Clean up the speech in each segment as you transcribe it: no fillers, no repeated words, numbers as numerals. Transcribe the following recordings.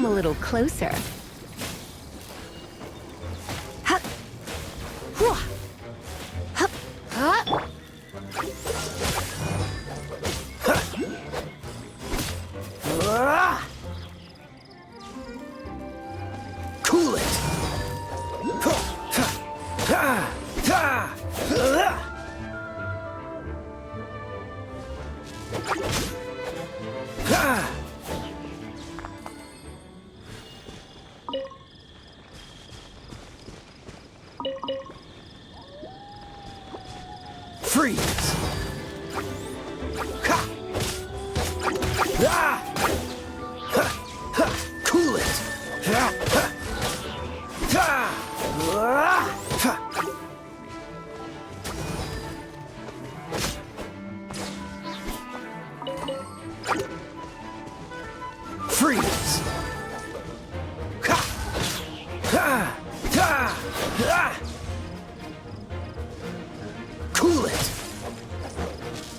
come a little closer. Huh. Whew. Huh. Huh. Cool it! Freeze! Ha! Ah! Ha! Ha! Cool it! Ha! Ha! Ha! Ah! Ha! Freeze! Ha! Ha! Ha! Ah! Cool it!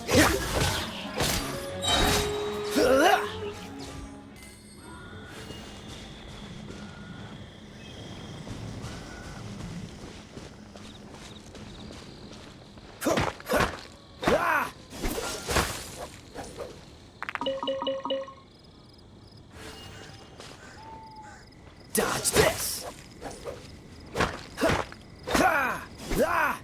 Yeah. Dodge this! Ha! Ha! Ah!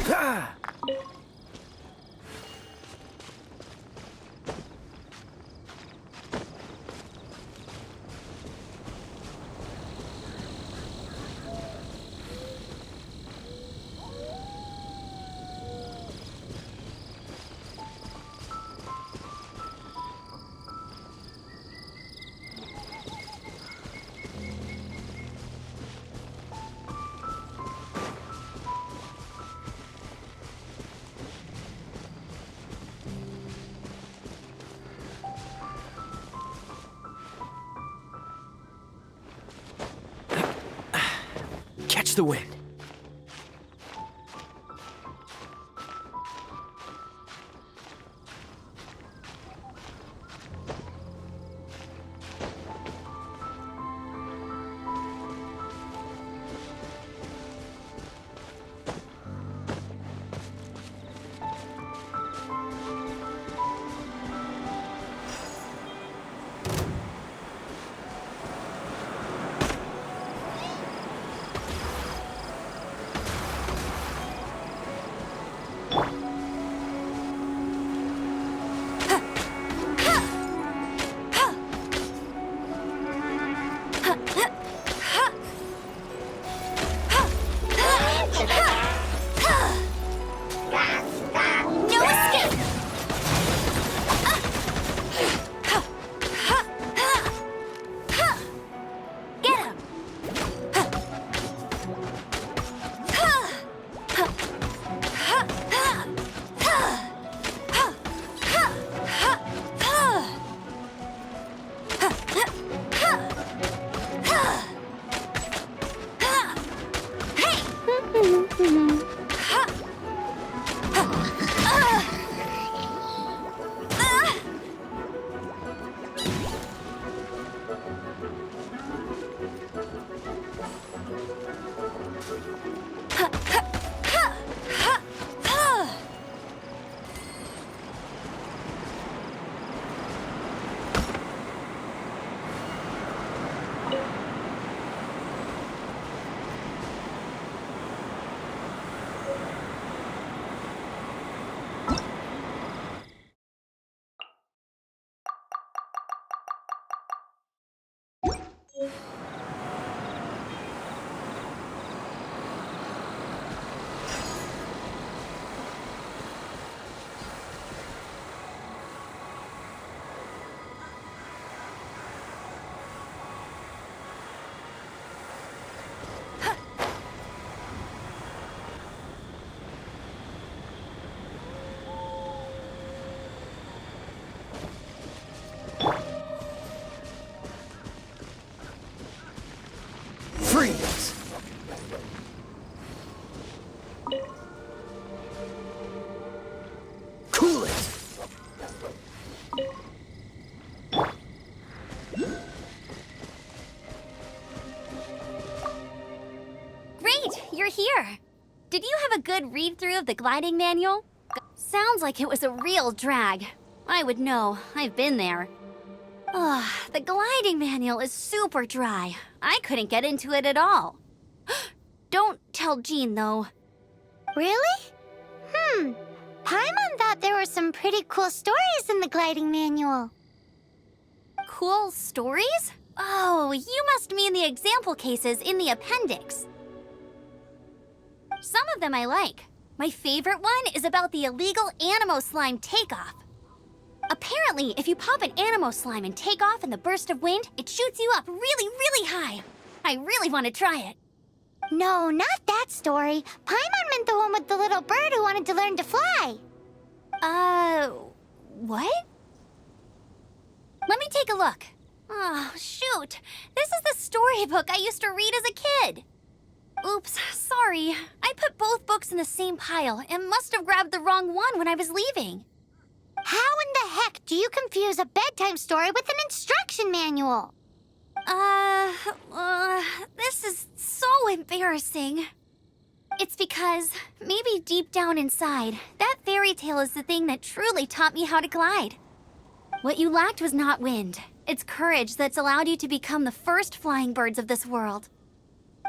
Ha! Catch the wind. good read-through of the gliding manual? Sounds like it was a real drag. I would know. I've been there. Ugh, the gliding manual is super dry. I couldn't get into it at all. Don't tell Jean, though. Really? Paimon thought there were some pretty cool stories in the gliding manual. Cool stories? Oh, you must mean the example cases in the appendix. Some of them I like. My favorite one is about the illegal Animo Slime takeoff. Apparently, if you pop an Animo Slime and take off in the burst of wind, it shoots you up really, really high. I really want to try it. No, not that story. Paimon meant the one with the little bird who wanted to learn to fly. What? Let me take a look. Oh, shoot. This is the storybook I used to read as a kid. Oops, sorry. I put both books in the same pile and must have grabbed the wrong one when I was leaving. How in the heck do you confuse a bedtime story with an instruction manual? This is so embarrassing. It's because, maybe deep down inside, that fairy tale is the thing that truly taught me how to glide. What you lacked was not wind. It's courage that's allowed you to become the first flying birds of this world.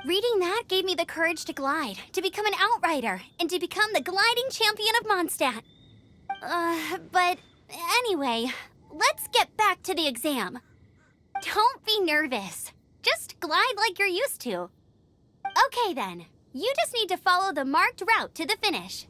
Reading that gave me the courage to glide, to become an outrider, and to become the gliding champion of Mondstadt. But anyway, let's get back to the exam. Don't be nervous. Just glide like you're used to. Okay then, you just need to follow the marked route to the finish.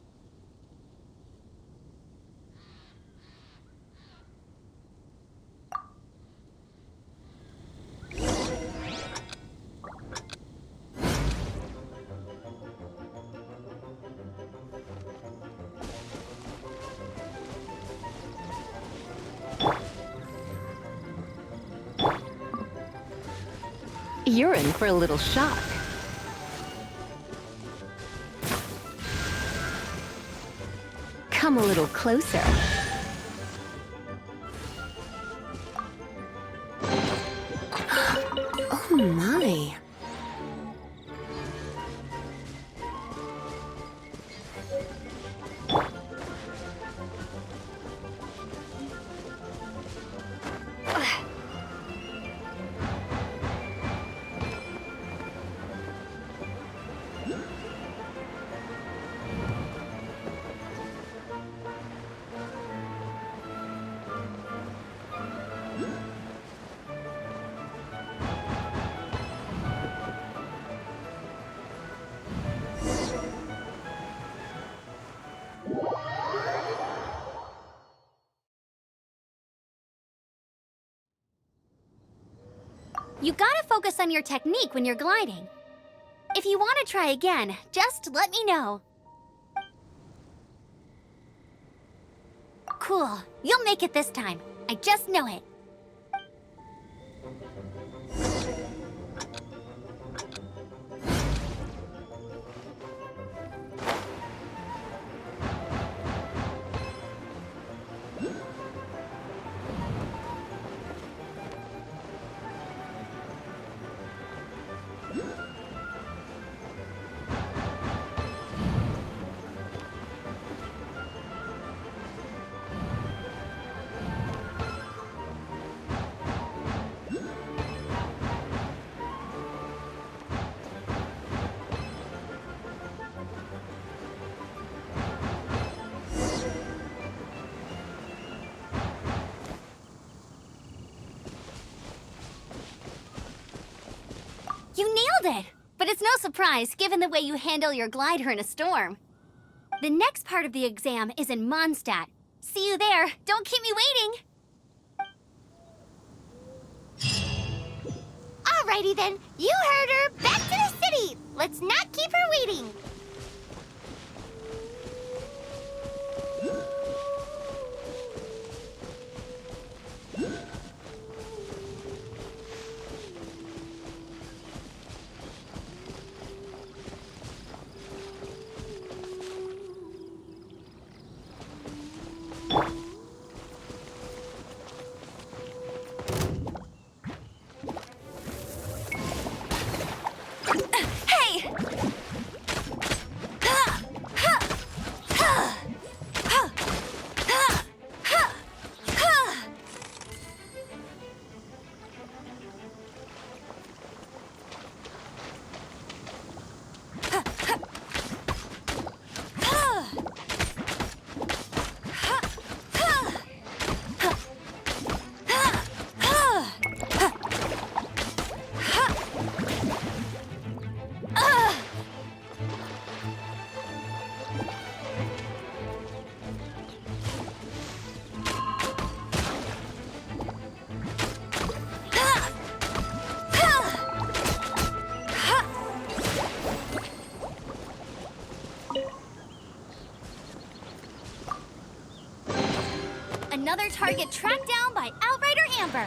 You're in for a little shock. Come a little closer. Oh my. You gotta focus on your technique when you're gliding. If you want to try again, just let me know. Cool. You'll make it this time. I just know it. You nailed it! But it's no surprise, given the way you handle your glider in a storm. The next part of the exam is in Mondstadt. See you there. Don't keep me waiting. Alrighty then, you heard her. Back to the city. Let's not keep her waiting. Hey! Another target tracked down by Outrider Amber.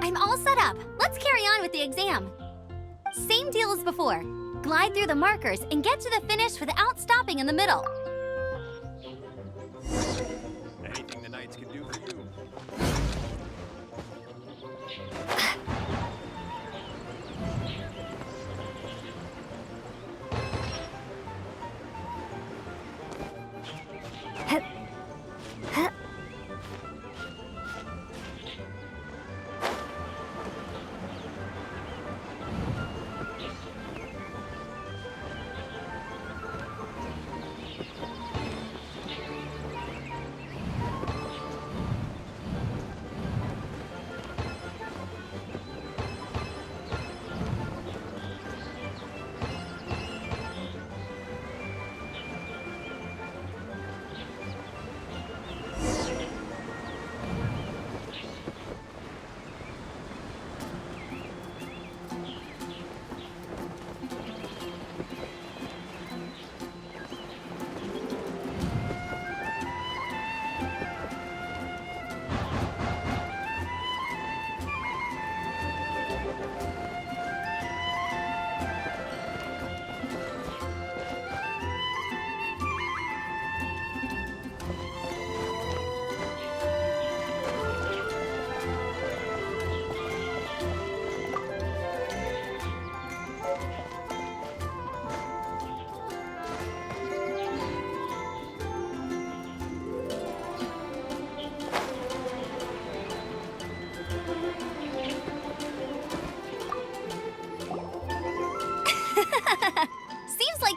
I'm all set up. Let's carry on with the exam. Same deal as before. Glide through the markers and get to the finish without stopping in the middle. Anything the knights can do for you.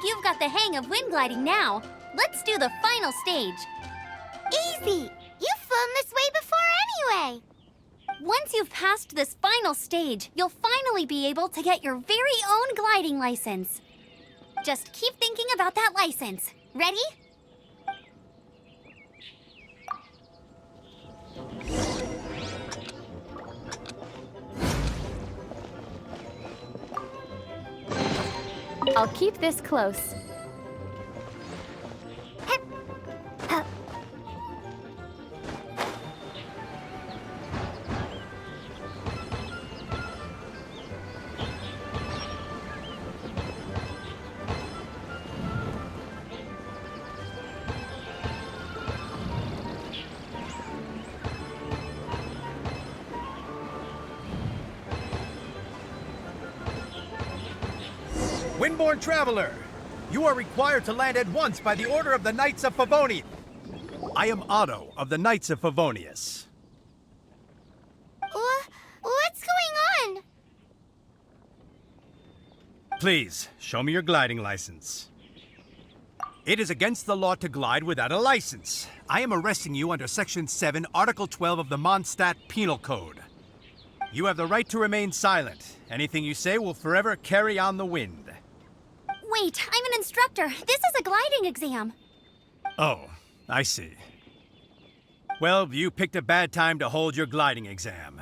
you've got the hang of wind gliding now. Let's do the final stage. Easy! You've flown this way before anyway! Once you've passed this final stage, you'll finally be able to get your very own gliding license. Just keep thinking about that license. Ready? I'll keep this close. Windborne traveler, you are required to land at once by the order of the Knights of Favonius. I am Otto of the Knights of Favonius. What's going on? Please, show me your gliding license. It is against the law to glide without a license. I am arresting you under Section 7, Article 12 of the Mondstadt Penal Code. You have the right to remain silent. Anything you say will forever carry on the wind. Wait, I'm an instructor. This is a gliding exam. Oh, I see. Well, you picked a bad time to hold your gliding exam.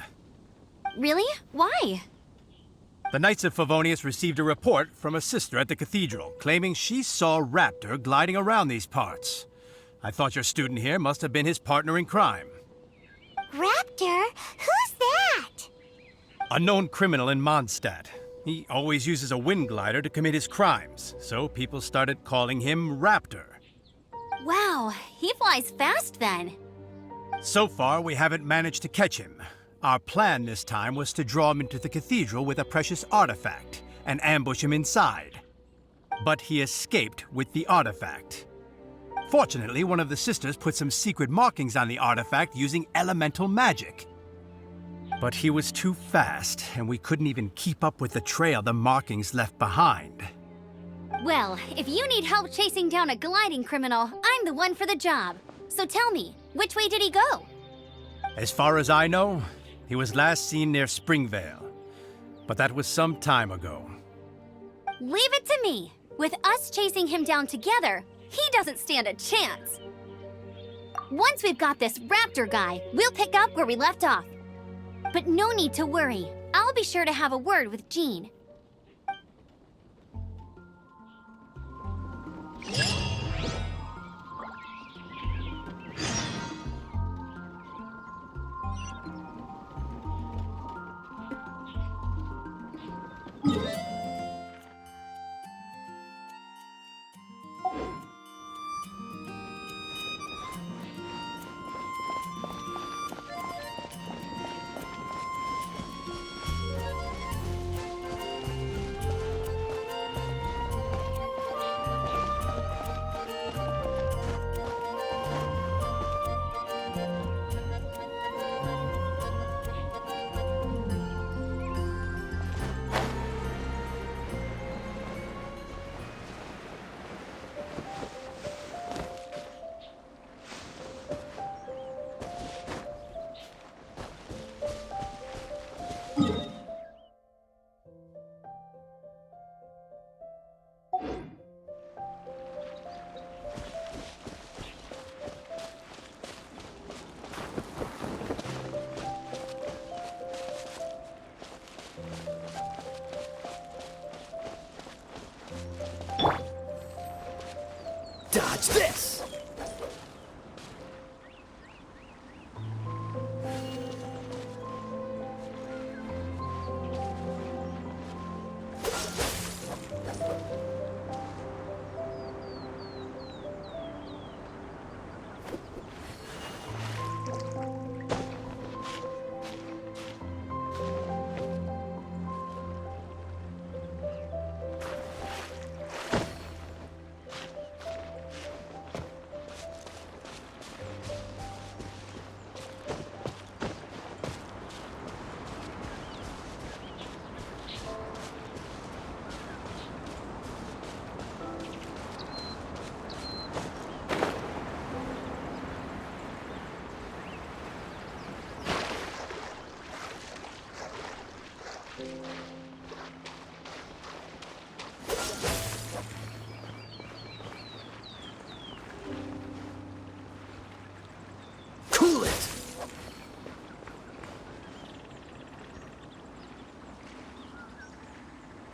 Really? Why? The Knights of Favonius received a report from a sister at the cathedral claiming she saw Raptor gliding around these parts. I thought your student here must have been his partner in crime. Raptor? Who's that? A known criminal in Mondstadt. He always uses a wind glider to commit his crimes, so people started calling him Raptor. Wow, he flies fast then. So far, we haven't managed to catch him. Our plan this time was to draw him into the cathedral with a precious artifact and ambush him inside. But he escaped with the artifact. Fortunately, one of the sisters put some secret markings on the artifact using elemental magic. But he was too fast, and we couldn't even keep up with the trail the markings left behind. Well, if you need help chasing down a gliding criminal, I'm the one for the job. So tell me, which way did he go? As far as I know, he was last seen near Springvale. But that was some time ago. Leave it to me. With us chasing him down together, he doesn't stand a chance. Once we've got this Raptor guy, we'll pick up where we left off. But no need to worry. I'll be sure to have a word with Jean. Dodge this!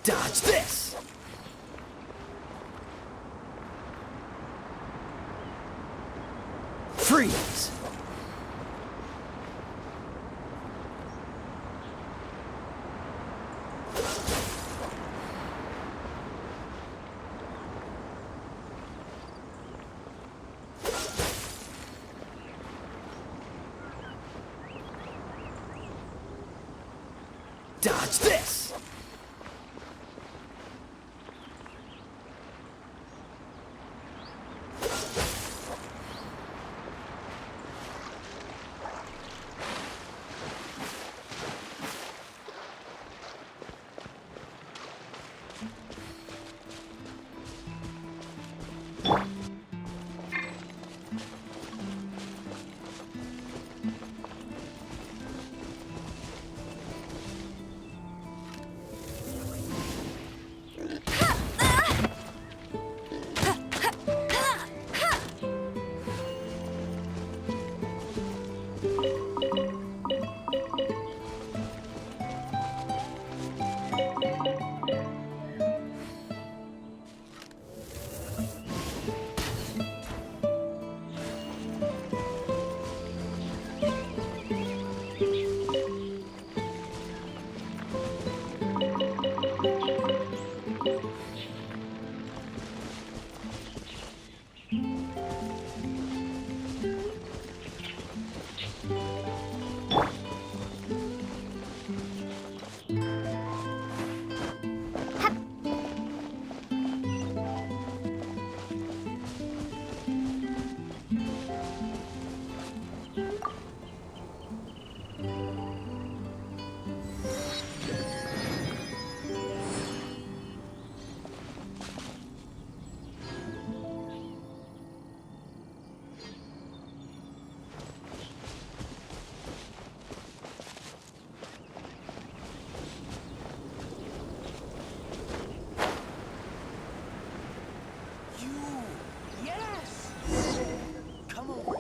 Dodge this! Freeze! Dodge this!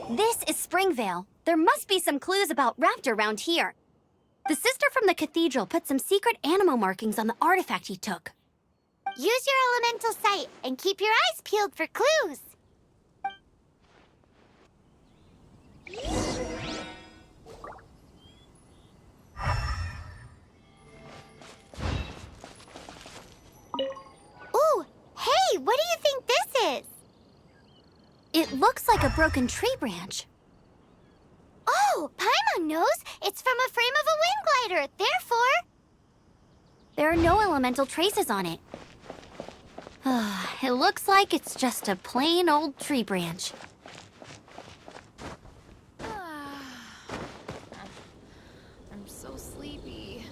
This is Springvale. There must be some clues about Raptor around here. The sister from the cathedral put some secret animal markings on the artifact he took. Use your elemental sight and keep your eyes peeled for clues. Ooh, hey, what do you think this is? It looks like a broken tree branch. Oh, Paimon knows. It's from a frame of a wind glider. Therefore, There are no elemental traces on it. It looks like it's just a plain old tree branch. I'm so sleepy.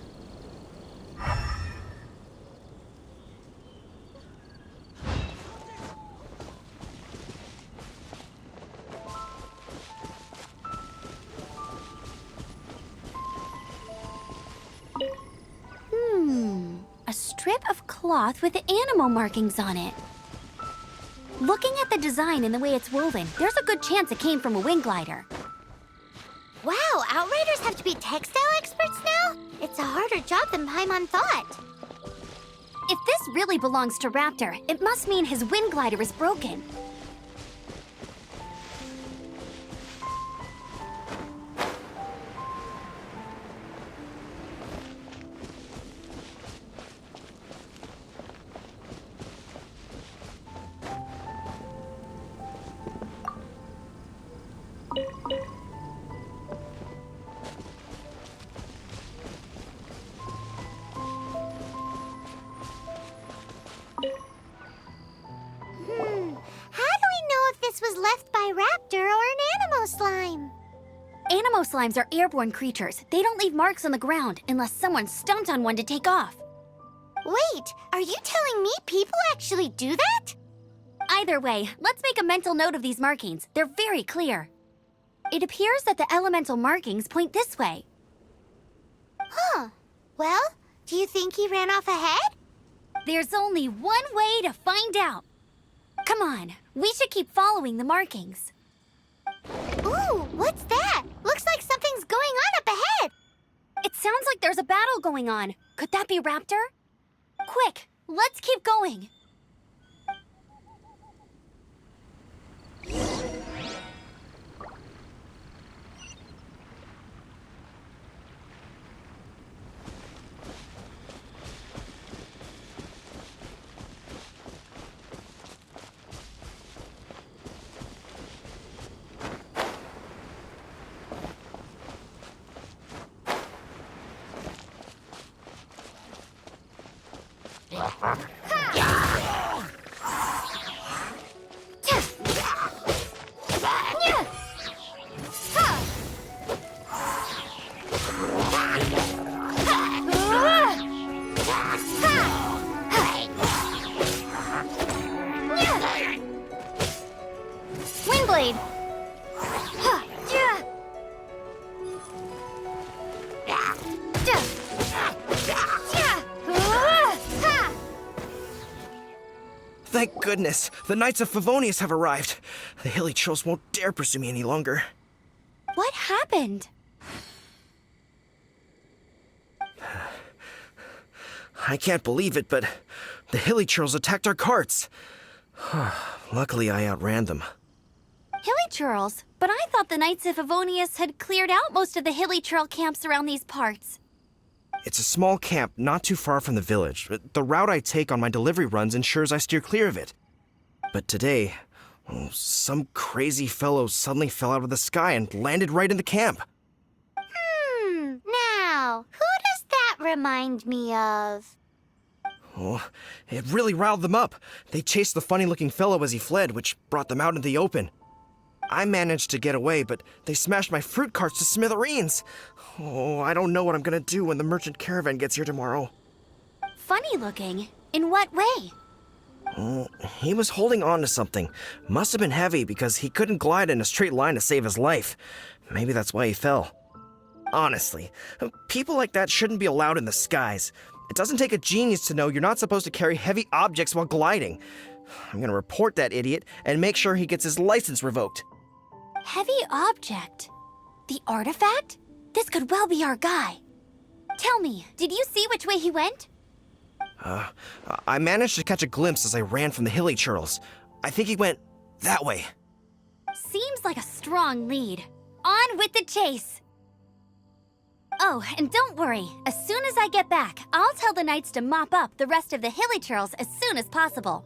A strip of cloth with animal markings on it. Looking at the design and the way it's woven, there's a good chance it came from a wind glider. wow, Outriders have to be textile experts now? It's a harder job than Paimon thought. If this really belongs to Raptor, it must mean his wind glider is broken. How do we know if this was left by Raptor or an animal slime? Animo slimes are airborne creatures. They don't leave marks on the ground unless someone stomped on one to take off. Wait, are you telling me people actually do that? Either way, let's make a mental note of these markings. They're very clear. It appears that the elemental markings point this way. Huh. Well, do you think he ran off ahead? There's only one way to find out. Come on, we should keep following the markings. Ooh, what's that? Looks like something's going on up ahead. It sounds like there's a battle going on. Could that be Raptor? quick! Let's keep going! Windblade! Thank goodness, the Knights of Favonius have arrived. The hilly trolls won't dare pursue me any longer. What happened? I can't believe it, but the hilly trolls attacked our carts. Luckily, I outran them. Hilly churls? But I thought the Knights of Favonius had cleared out most of the hilly churl camps around these parts. It's a small camp not too far from the village. The route I take on my delivery runs ensures I steer clear of it. But today, some crazy fellow suddenly fell out of the sky and landed right in the camp. Now, who does that remind me of? Oh, it really riled them up. They chased the funny-looking fellow as he fled, which brought them out in the open. I managed to get away, but they smashed my fruit carts to smithereens. Oh, I don't know what I'm gonna do when the merchant caravan gets here tomorrow. Funny looking? In what way? He was holding on to something. Must have been heavy because he couldn't glide in a straight line to save his life. Maybe that's why he fell. Honestly, people like that shouldn't be allowed in the skies. It doesn't take a genius to know you're not supposed to carry heavy objects while gliding. I'm gonna report that idiot and make sure he gets his license revoked. Heavy object? The artifact? This could well be our guy. Tell me, did you see which way he went? I managed to catch a glimpse as I ran from the hilly churls. I think he went that way. Seems like a strong lead. On with the chase! Oh, and don't worry. As soon as I get back, I'll tell the knights to mop up the rest of the hilly churls as soon as possible.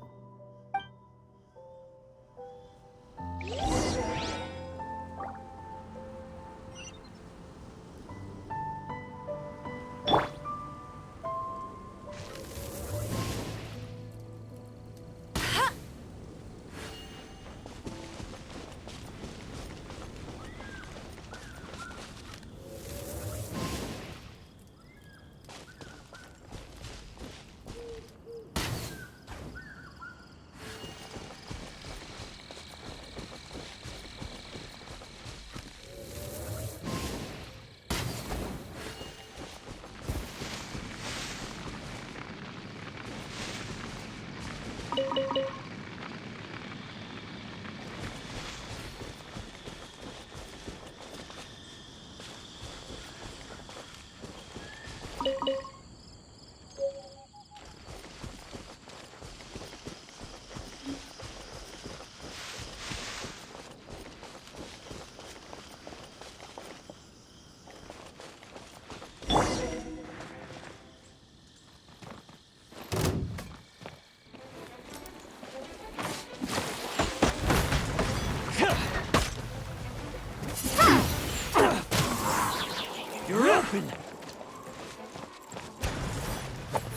You're open!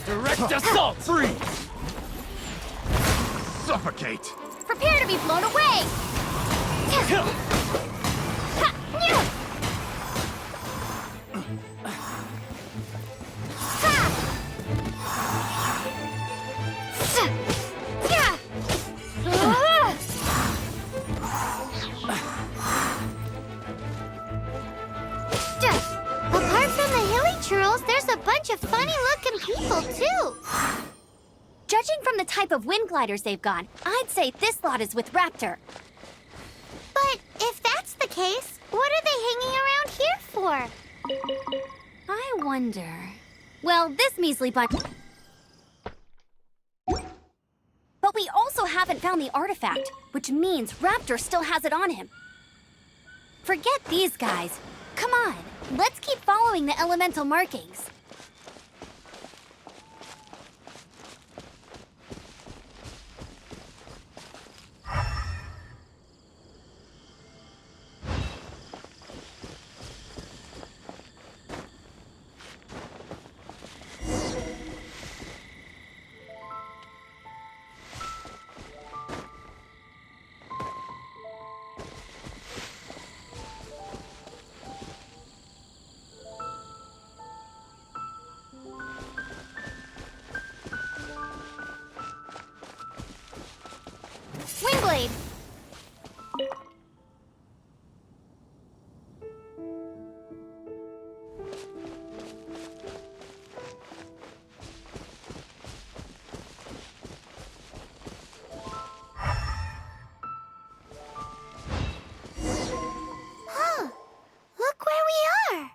Direct assault! Freeze! Suffocate! Prepare to be blown away! Apart from the hilly churls, there's a bunch of funny-looking people, too. Judging from the type of wind gliders they've gone, I'd say this lot is with Raptor. But if that's the case, what are they hanging around here for? I wonder... Well, this measly bunch... haven't found the artifact, which means Raptor still has it on him. Forget these guys. Come on, let's keep following the elemental markings. Wingblade! Huh. Look where we are.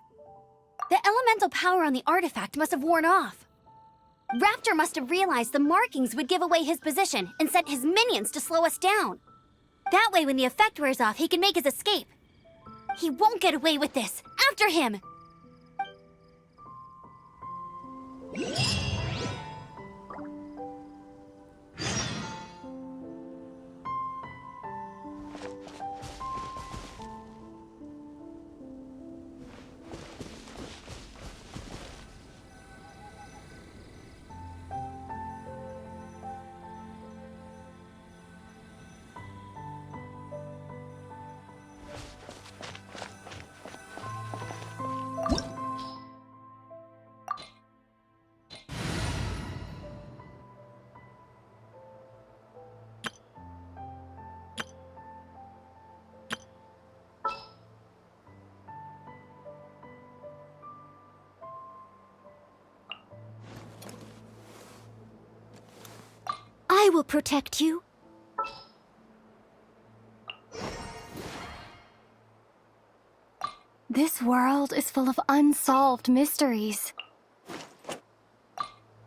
The elemental power on the artifact must have worn off. Raptor must have realized the markings would give away his position and sent his minions to slow us down. That way, when the effect wears off, he can make his escape. He won't get away with this. After him! I will protect you. This world is full of unsolved mysteries.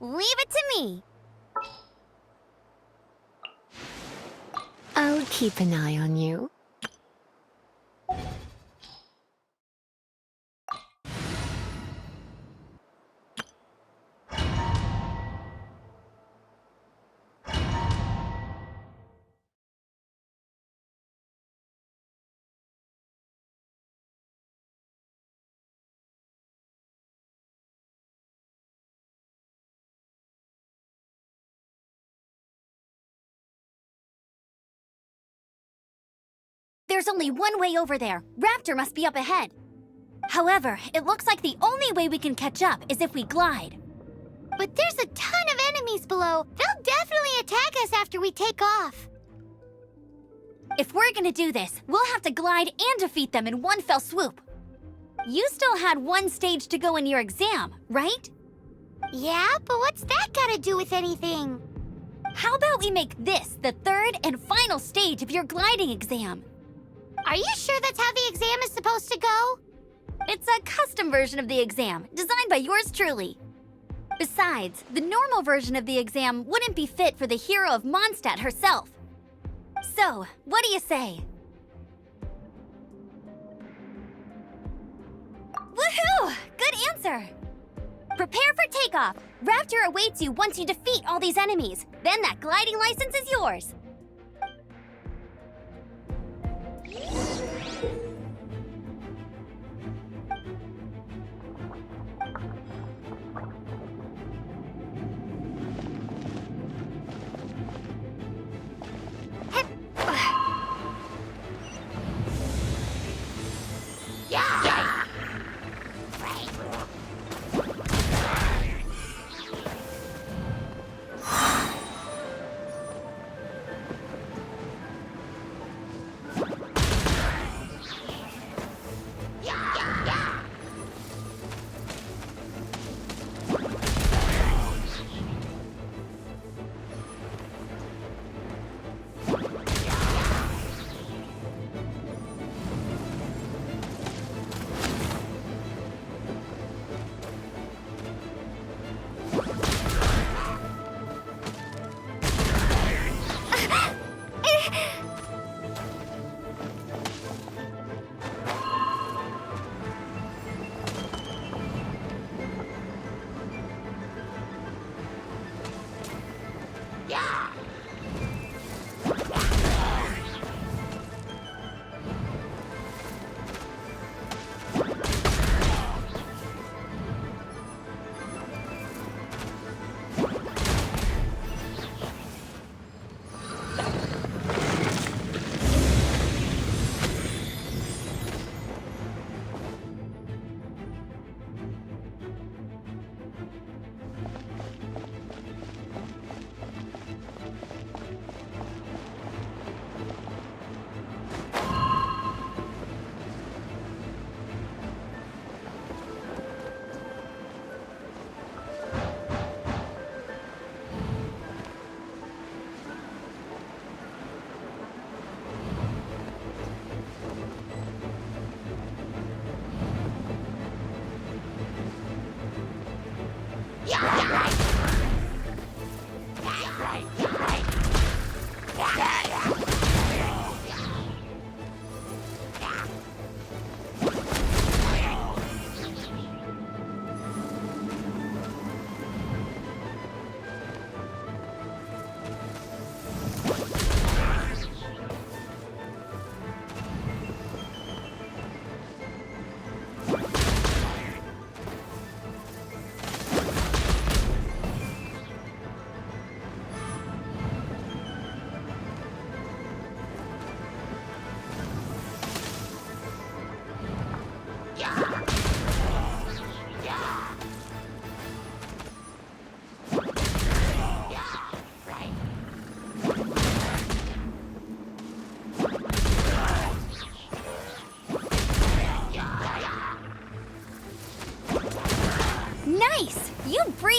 Leave it to me. I'll keep an eye on you. There's only one way over there. Raptor must be up ahead. However, it looks like the only way we can catch up is if we glide. But there's a ton of enemies below. They'll definitely attack us after we take off. If we're gonna do this, we'll have to glide and defeat them in one fell swoop. You still had one stage to go in your exam, right? Yeah, but what's that gotta do with anything? How about we make this the third and final stage of your gliding exam? Are you sure that's how the exam is supposed to go? It's a custom version of the exam, designed by yours truly. Besides, the normal version of the exam wouldn't be fit for the hero of Mondstadt herself. So, what do you say? Woohoo! Good answer! Prepare for takeoff. Raptor awaits you once you defeat all these enemies. Then that gliding license is yours.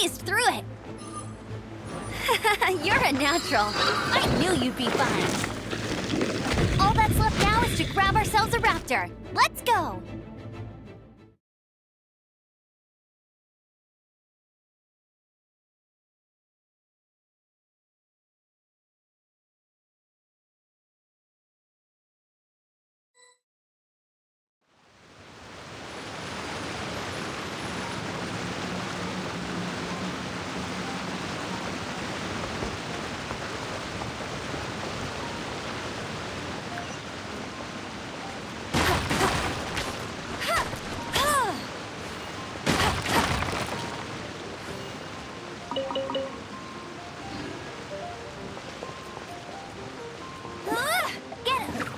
breezed through it. You're a natural. I knew you'd be fine. All that's left now is to grab ourselves a raptor. Let's go! Get him!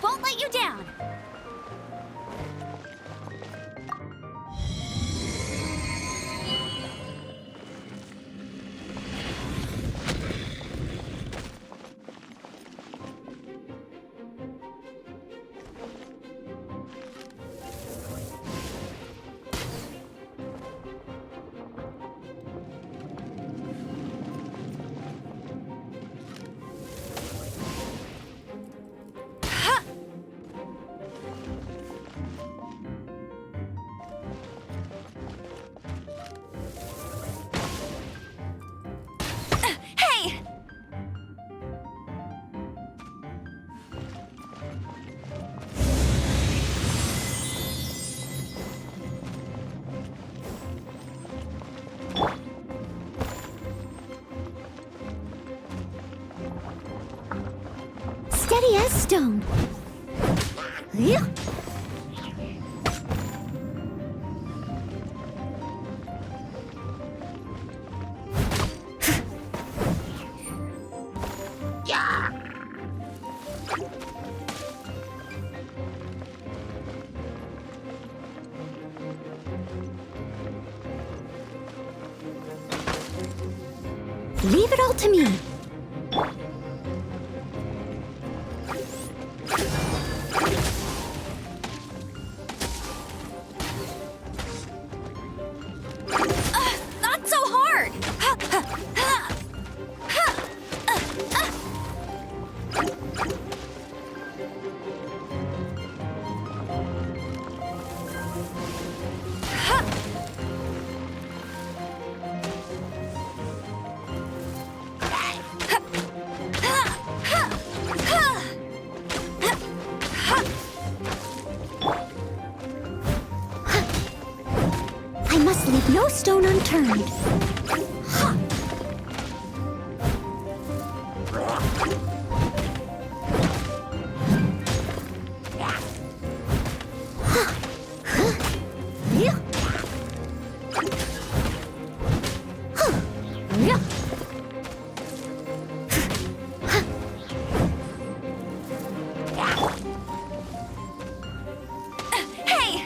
won't let you down. steady as stone. Yeah. Leave it all to me. Not so hard. I must leave no stone unturned. Hey!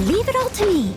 Leave it all to me.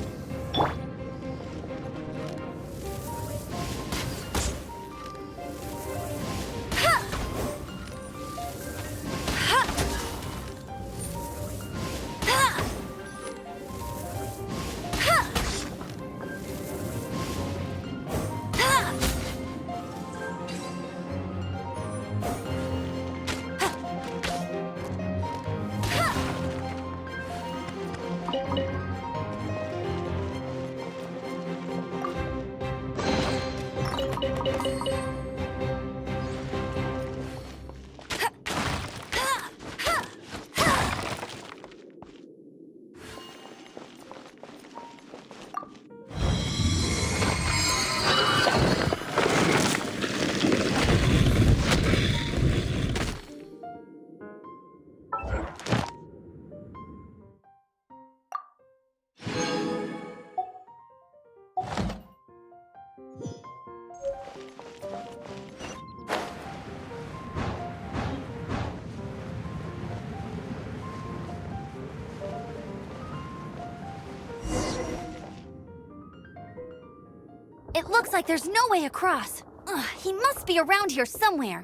It looks like there's no way across. Ugh, he must be around here somewhere.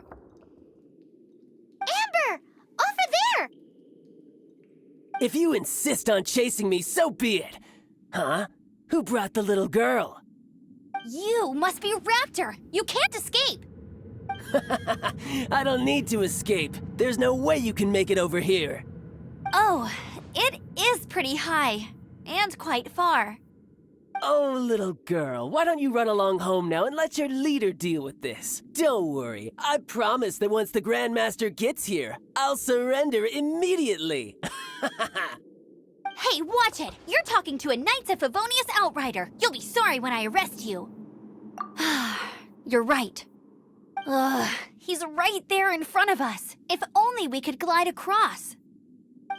Amber! Over there! If you insist on chasing me, so be it. Huh? Who brought the little girl? You must be Raptor. You can't escape. I don't need to escape. There's no way you can make it over here. Oh, it is pretty high. And quite far. Oh, little girl, why don't you run along home now and let your leader deal with this? Don't worry, I promise that once the Grandmaster gets here, I'll surrender immediately. Hey, watch it! You're talking to a Knights of Favonius outrider. You'll be sorry when I arrest you. You're right. Ugh, he's right there in front of us. If only we could glide across.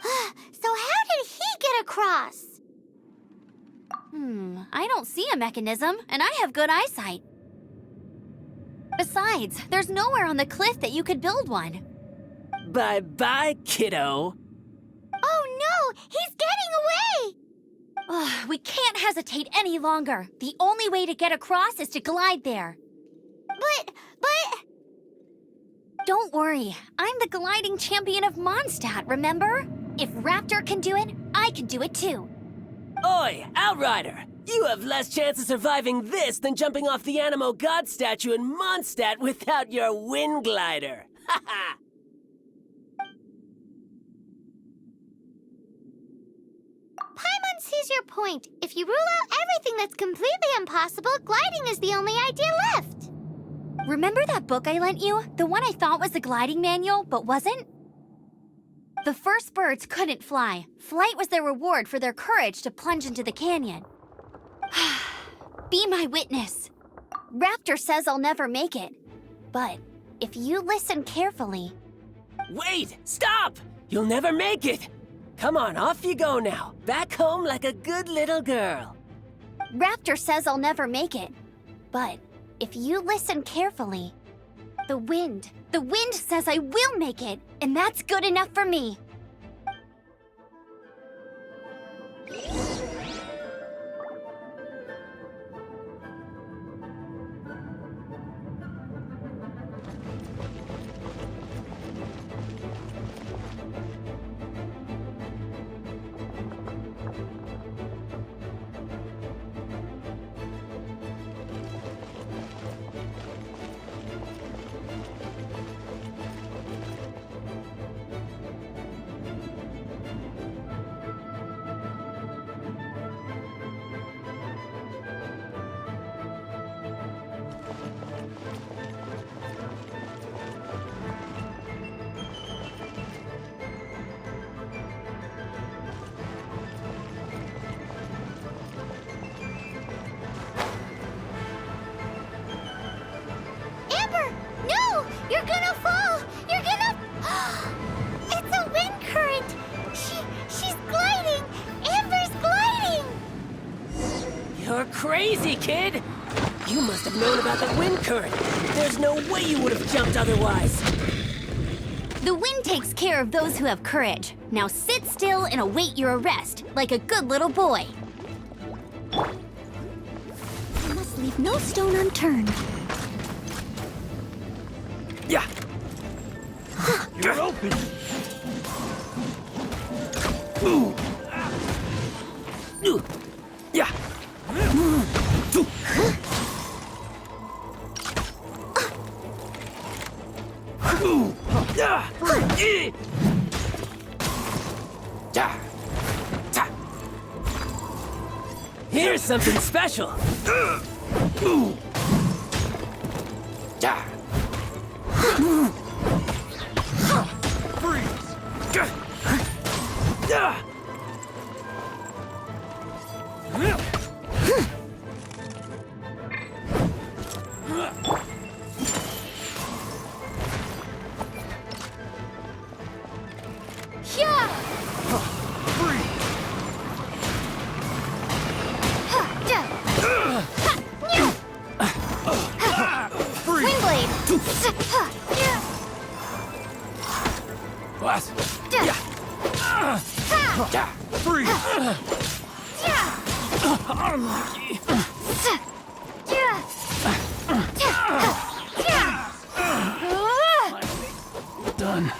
So how did he get across? I don't see a mechanism, and I have good eyesight. Besides, there's nowhere on the cliff that you could build one. Bye-bye, kiddo. Oh no! He's getting away! Ugh, we can't hesitate any longer. The only way to get across is to glide there. But... Don't worry, I'm the gliding champion of Mondstadt, remember? If Raptor can do it, I can do it too. Oi, Outrider! You have less chance of surviving this than jumping off the Animo God statue in Mondstadt without your wind glider. Ha ha! Paimon sees your point. If you rule out everything that's completely impossible, gliding is the only idea left. Remember that book I lent you? The one I thought was the gliding manual, but wasn't? The first birds couldn't fly. Flight was their reward for their courage to plunge into the canyon. Be my witness. Raptor says I'll never make it. But if you listen carefully... Wait! Stop! You'll never make it! Come on, off you go now. Back home like a good little girl. Raptor says I'll never make it. But if you listen carefully... The wind says I will make it, and that's good enough for me. You're gonna fall! You're gonna... It's a wind current! She's gliding! Amber's gliding! You're crazy, kid! You must have known about the wind current. There's no way you would have jumped otherwise. The wind takes care of those who have courage. Now sit still and await your arrest, like a good little boy. I must leave no stone unturned. Yeah. You're open. Yeah. Here's something special. What? Done.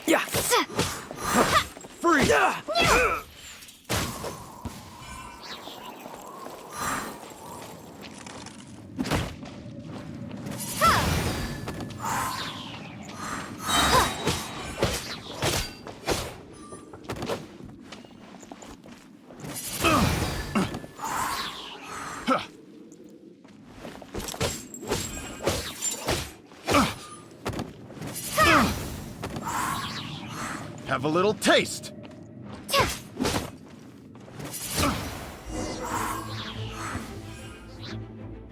Yeah. Freeze! Have a little taste.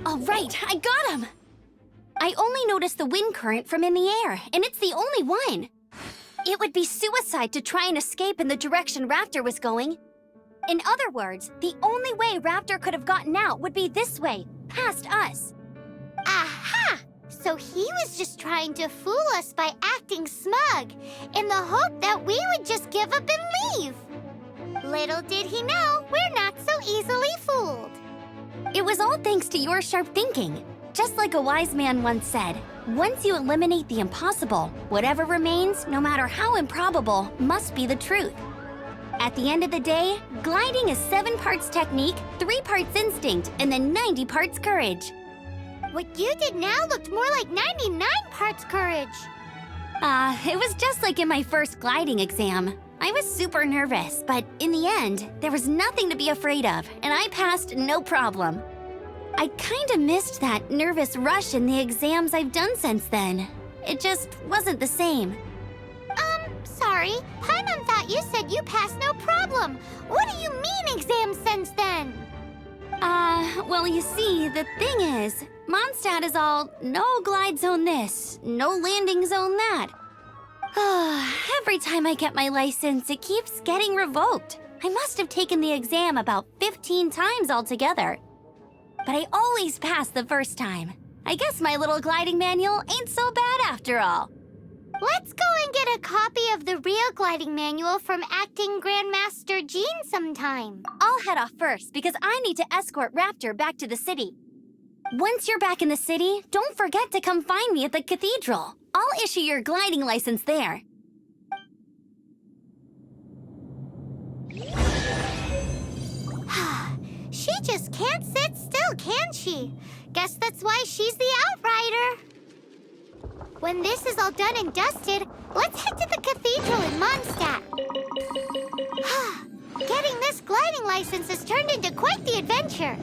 All right, I got him! I only noticed the wind current from in the air, and it's the only one. It would be suicide to try and escape in the direction Raptor was going. In other words, the only way Raptor could have gotten out would be this way, past us. Aha! So he was just trying to fool us by acting smug, in the hope that we would just give up and leave. Little did he know, we're not so easily fooled. It was all thanks to your sharp thinking. Just like a wise man once said, once you eliminate the impossible, whatever remains, no matter how improbable, must be the truth. At the end of the day, gliding is 7 parts technique, 3 parts instinct, and then 90 parts courage. What you did now looked more like 99 parts courage. It was just like in my first gliding exam. I was super nervous, but in the end, there was nothing to be afraid of, and I passed no problem. I kinda missed that nervous rush in the exams I've done since then. It just wasn't the same. Sorry, Paimon thought you said you passed no problem. What do you mean exams since then? Well, you see, the thing is, Mondstadt is all no glide zone this, no landing zone that. Every time I get my license, it keeps getting revoked. I must have taken the exam about 15 times altogether. But I always pass the first time. I guess my little gliding manual ain't so bad after all. Let's go and get a copy of the real gliding manual from Acting Grandmaster Jean sometime. I'll head off first because I need to escort Raptor back to the city. Once you're back in the city, don't forget to come find me at the cathedral. I'll issue your gliding license there. She just can't sit still, can she? Guess that's why she's the outrider. When this is all done and dusted, let's head to the cathedral in Mondstadt. Getting this gliding license has turned into quite the adventure.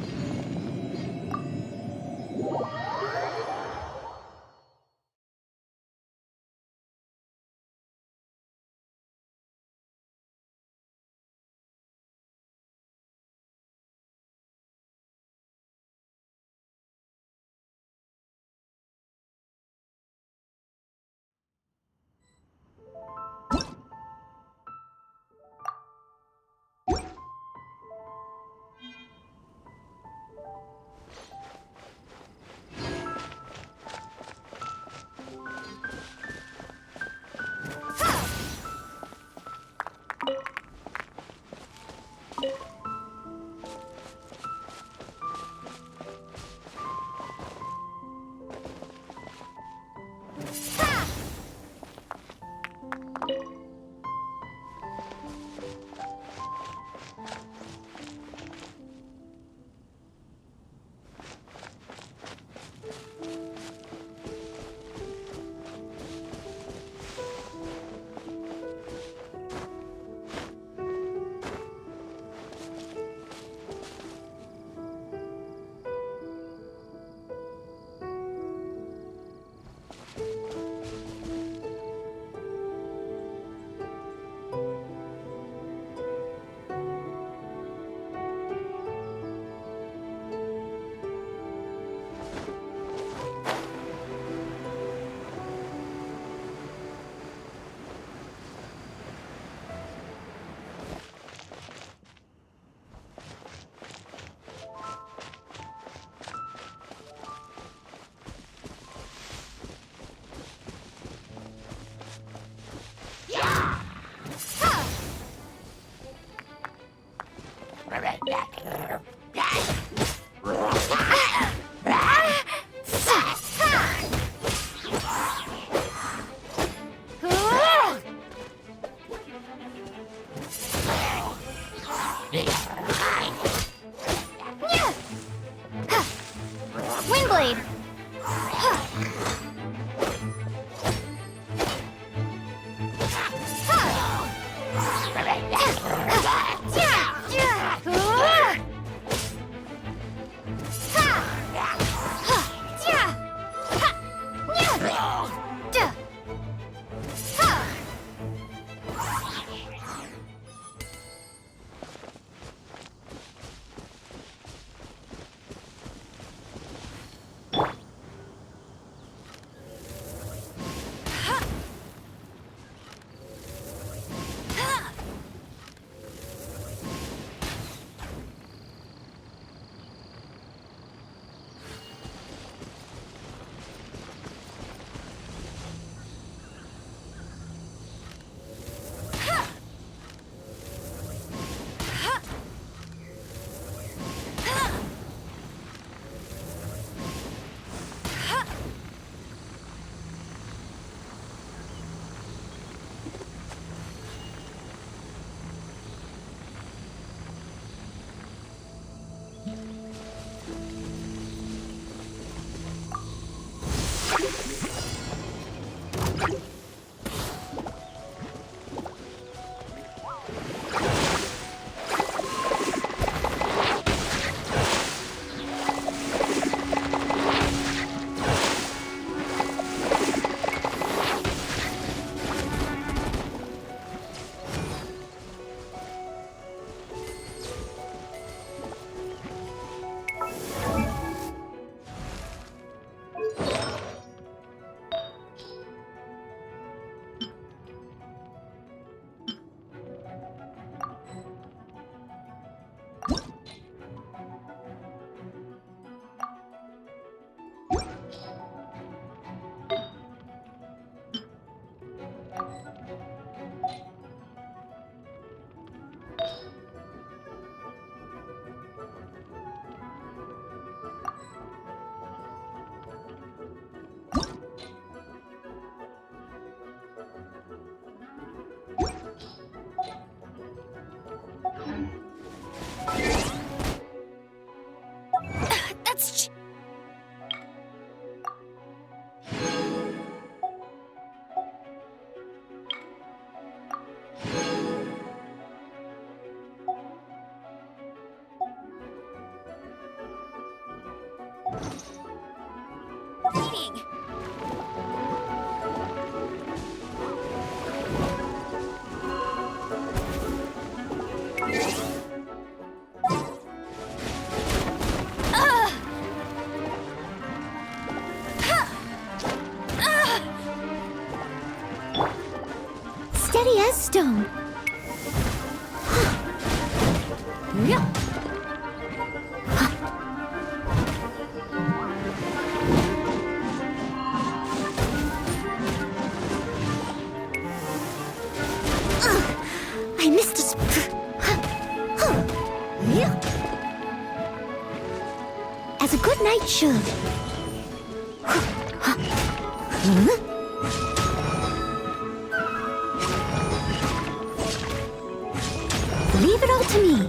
Windblade! That's... cheating! Steady as stone. I missed a as a good knight should. Leave it all to me.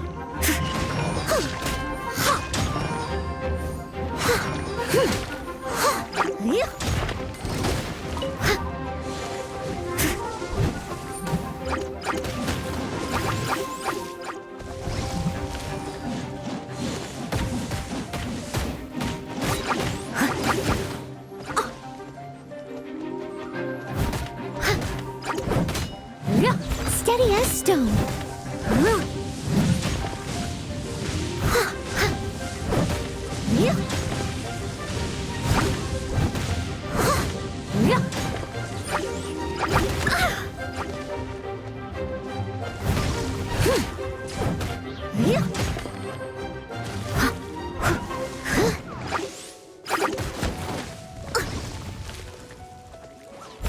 Steady as stone.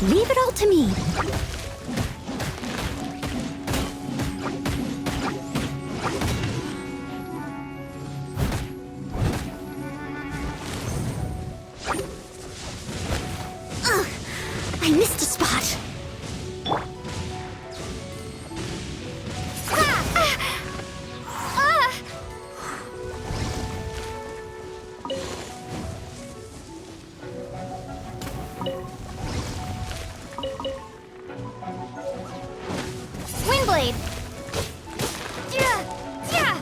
Leave it all to me. Windblade! Yeah! Yeah!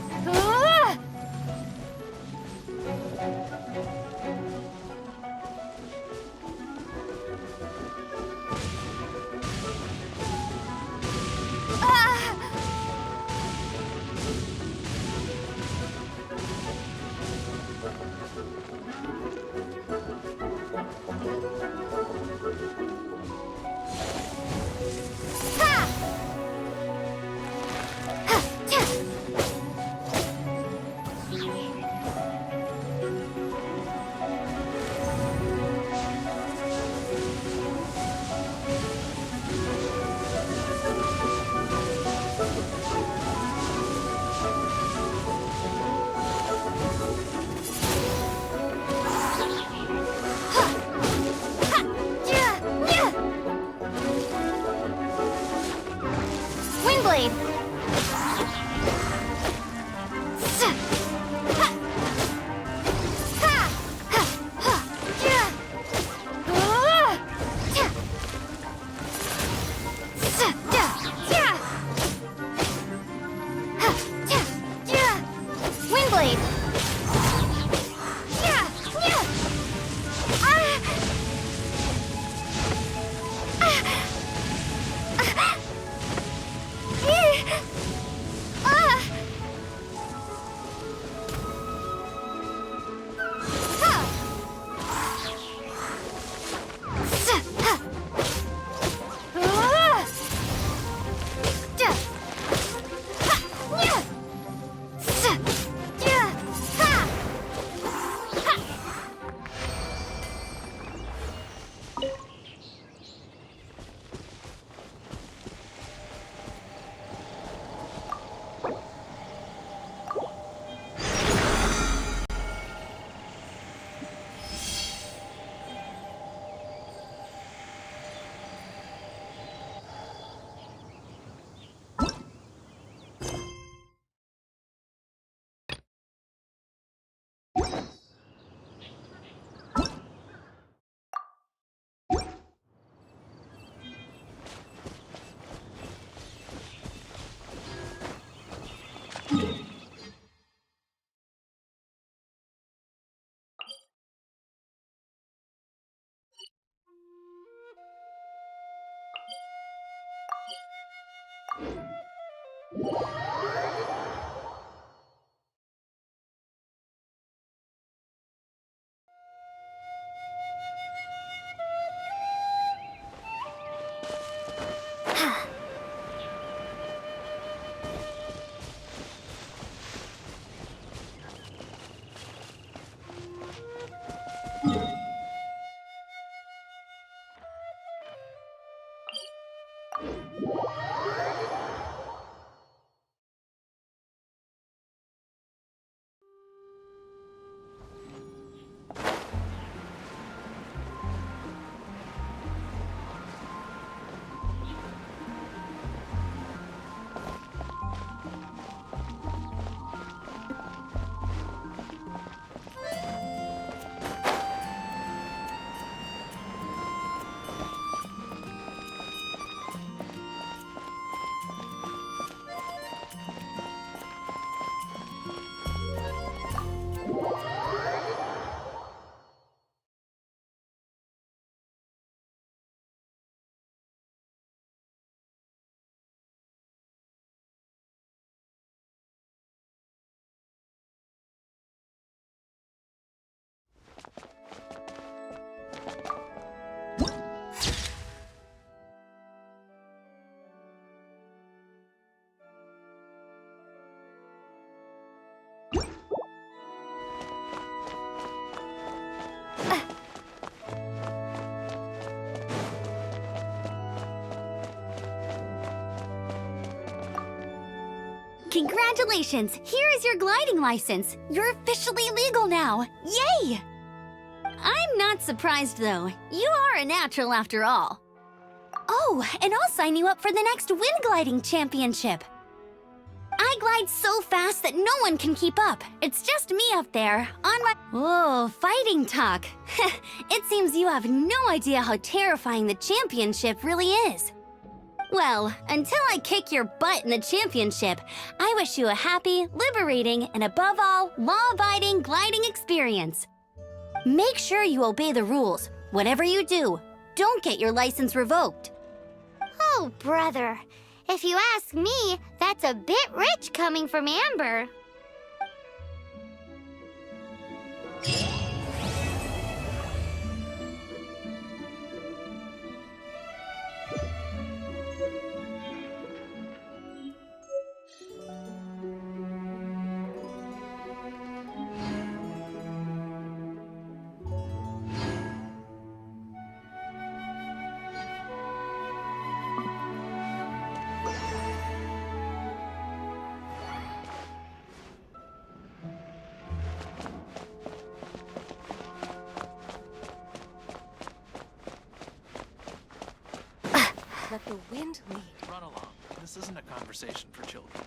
Windblade! Windblade! Congratulations! Here is your gliding license. You're officially legal now. Yay! I'm not surprised, though. You are a natural after all. Oh, and I'll sign you up for the next wind gliding championship. I glide so fast that no one can keep up. It's just me up there, on my... Whoa, fighting talk. It seems you have no idea how terrifying the championship really is. Well, until I kick your butt in the championship, I wish you a happy, liberating, and above all, law-abiding gliding experience. Make sure you obey the rules. Whatever you do, don't get your license revoked. Oh, brother. If you ask me, that's a bit rich coming from Amber. Let the wind lead. Run along. This isn't a conversation for children.